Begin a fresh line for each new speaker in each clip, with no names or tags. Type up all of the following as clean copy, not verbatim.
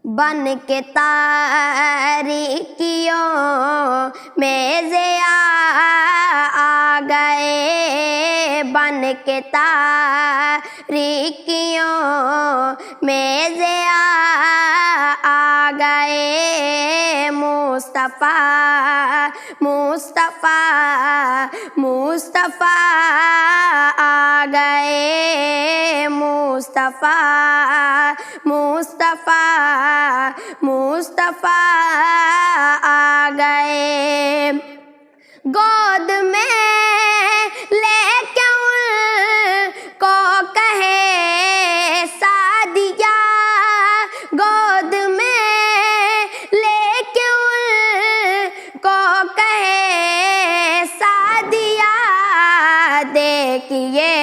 بن کے تاریکیوں میں ضیاء آ گئے، بن کے تاریکیوں میں ضیاء آ گئے، مصطفیٰ مصطفیٰ مصطفیٰ آ گئے، مصطفیٰ مصطفیٰ مصطفیٰ آ گئے، گود میں لے کے ان کو کہے سعدیہ، گود میں لے کے ان کو کہے سعدیہ، دیکھیے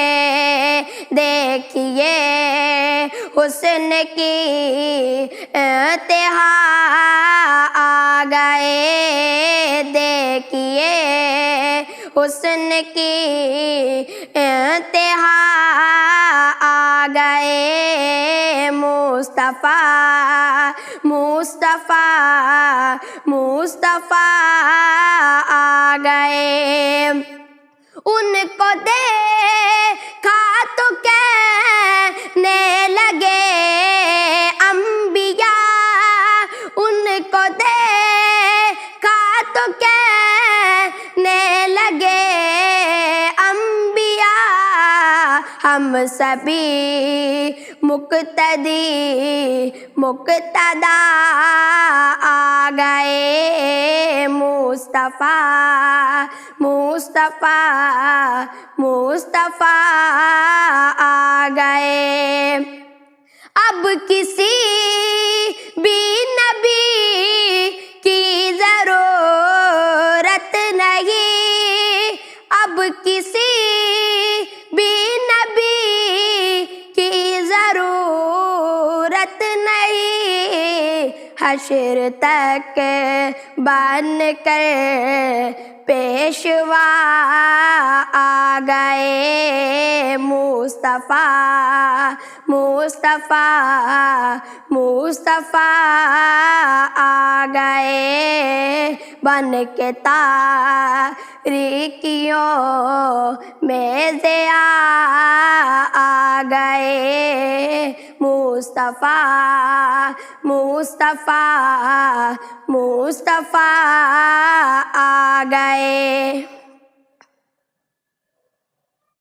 دیکھیے حسن کی انتہا آ گئے، دیکھیے حسن کی انتہا آ گئے، مصطفیٰ مصطفیٰ مصطفیٰ آ گئے، ان کو دیکھا تو کہنے لگے انبیاء، ان کو دیکھا تو کہنے لگے انبیاء، ہم سبھی مقتدی مقتدا آ گئے، مصطفیٰ مصطفیٰ مصطفیٰ آ گئے، اب کسی بھی نبی کی ضرورت نہیں، اب کسی بھی نبی کی ضرورت نہیں، حشر تک بن کر پیشوا آ گئے، مصطفیٰ مصطفیٰ مصطفیٰ آ گئے، بن کے تاریکیوں میں ضیاء آ گئے، مصطفیٰ مصطفیٰ مصطفیٰ آ گئے۔